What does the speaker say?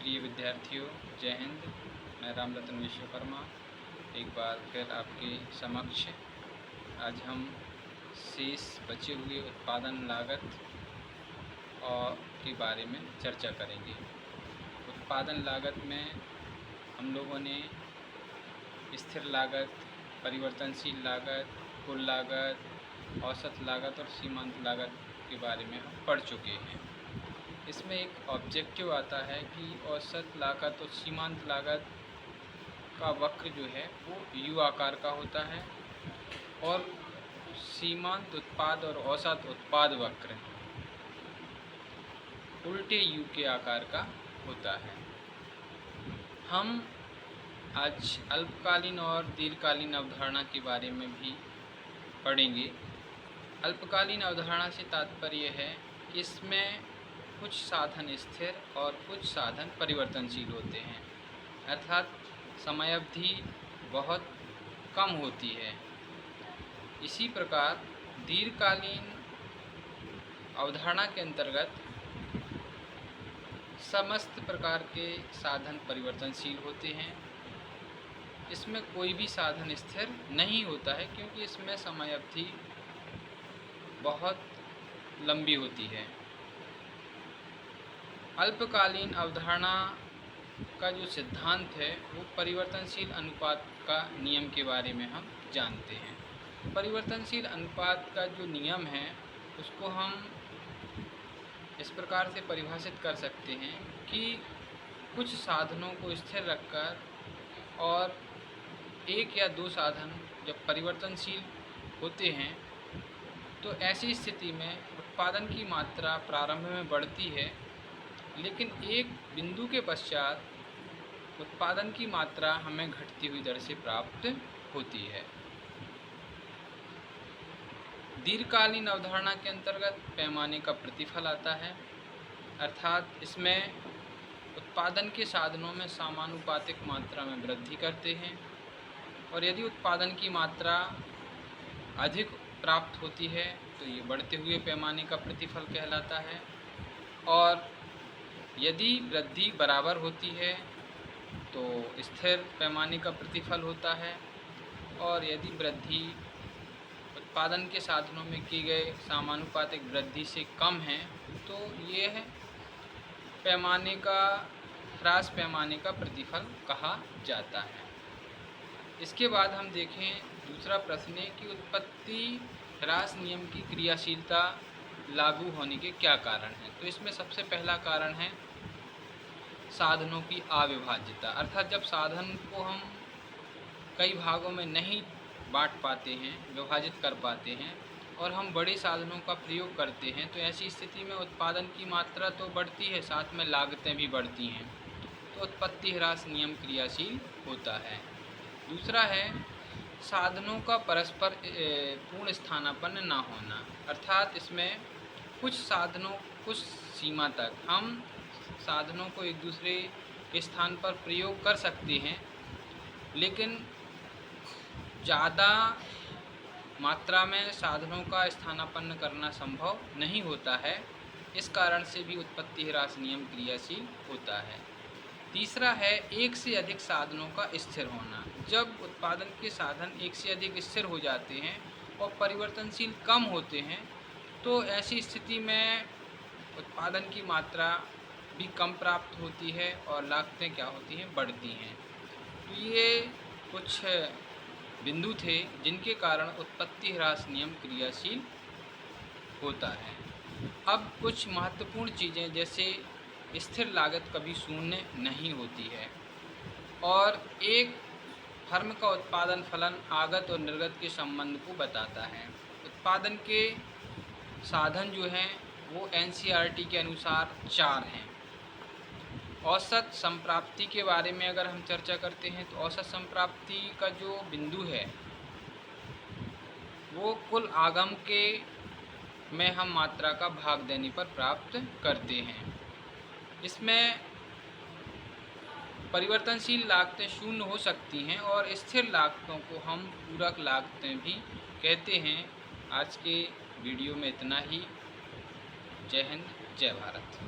प्रिय विद्यार्थियों, जय हिंद। मैं रामरतन विश्वकर्मा एक बार फिर आपके समक्ष आज हम शेष बचे हुए उत्पादन लागत और के बारे में चर्चा करेंगे। उत्पादन लागत में हम लोगों ने स्थिर लागत, परिवर्तनशील लागत, कुल लागत, औसत लागत और सीमांत लागत के बारे में हम पढ़ चुके हैं। इसमें एक ऑब्जेक्टिव आता है कि औसत लागत और सीमांत लागत का वक्र जो है वो यू आकार का होता है और सीमांत उत्पाद और औसत उत्पाद वक्र उल्टे यू के आकार का होता है। हम आज अल्पकालीन और दीर्घकालीन अवधारणा के बारे में भी पढ़ेंगे। अल्पकालीन अवधारणा से तात्पर्य है कि इसमें कुछ साधन स्थिर और कुछ साधन परिवर्तनशील होते हैं, अर्थात समयावधि बहुत कम होती है। इसी प्रकार दीर्घकालीन अवधारणा के अंतर्गत समस्त प्रकार के साधन परिवर्तनशील होते हैं। इसमें कोई भी साधन स्थिर नहीं होता है क्योंकि इसमें समयावधि बहुत लंबी होती है। अल्पकालीन अवधारणा का जो सिद्धांत है वो परिवर्तनशील अनुपात का नियम के बारे में हम जानते हैं। परिवर्तनशील अनुपात का जो नियम है उसको हम इस प्रकार से परिभाषित कर सकते हैं कि कुछ साधनों को स्थिर रखकर और एक या दो साधन जब परिवर्तनशील होते हैं तो ऐसी स्थिति में उत्पादन की मात्रा प्रारंभ में बढ़ती है, लेकिन एक बिंदु के पश्चात उत्पादन की मात्रा हमें घटती हुई दर से प्राप्त होती है। दीर्घकालीन अवधारणा के अंतर्गत पैमाने का प्रतिफल आता है, अर्थात इसमें उत्पादन के साधनों में समानुपातिक मात्रा में वृद्धि करते हैं और यदि उत्पादन की मात्रा अधिक प्राप्त होती है तो ये बढ़ते हुए पैमाने का प्रतिफल कहलाता है, और यदि वृद्धि बराबर होती है तो स्थिर पैमाने का प्रतिफल होता है, और यदि वृद्धि उत्पादन के साधनों में की गए समानुपातिक वृद्धि से कम है तो ये है पैमाने का ह्रास पैमाने का प्रतिफल कहा जाता है। इसके बाद हम देखें दूसरा प्रश्न है कि उत्पत्ति ह्रास नियम की क्रियाशीलता लागू होने के क्या कारण हैं। तो इसमें सबसे पहला कारण है साधनों की अविभाज्यता, अर्थात जब साधन को हम कई भागों में नहीं बांट पाते हैं, विभाजित कर पाते हैं और हम बड़े साधनों का प्रयोग करते हैं तो ऐसी स्थिति में उत्पादन की मात्रा तो बढ़ती है, साथ में लागतें भी बढ़ती हैं, तो उत्पत्ति ह्रास नियम क्रियाशील होता है। दूसरा है साधनों का परस्पर पूर्ण स्थानापन्न ना होना, अर्थात इसमें कुछ साधनों कुछ सीमा तक हम साधनों को एक दूसरे के स्थान पर प्रयोग कर सकते हैं, लेकिन ज़्यादा मात्रा में साधनों का स्थानापन्न करना संभव नहीं होता है। इस कारण से भी उत्पत्ति ह्रास नियम क्रियाशील होता है। तीसरा है एक से अधिक साधनों का स्थिर होना। जब उत्पादन के साधन एक से अधिक स्थिर हो जाते हैं और परिवर्तनशील कम होते हैं तो ऐसी स्थिति में उत्पादन की मात्रा भी कम प्राप्त होती है और लागतें क्या होती हैं, बढ़ती हैं। तो ये कुछ बिंदु थे जिनके कारण उत्पत्ति ह्रास नियम क्रियाशील होता है। अब कुछ महत्वपूर्ण चीज़ें जैसे स्थिर लागत कभी शून्य नहीं होती है और एक फर्म का उत्पादन फलन आगत और निर्गत के संबंध को बताता है। उत्पादन के साधन जो हैं वो NCERT के अनुसार 4 हैं। औसत संप्राप्ति के बारे में अगर हम चर्चा करते हैं तो औसत संप्राप्ति का जो बिंदु है वो कुल आगम के में हम मात्रा का भाग देने पर प्राप्त करते हैं। इसमें परिवर्तनशील लागतें शून्य हो सकती हैं और स्थिर लागतों को हम पूरक लागतें भी कहते हैं। आज के वीडियो में इतना ही। जय हिंद, जय भारत।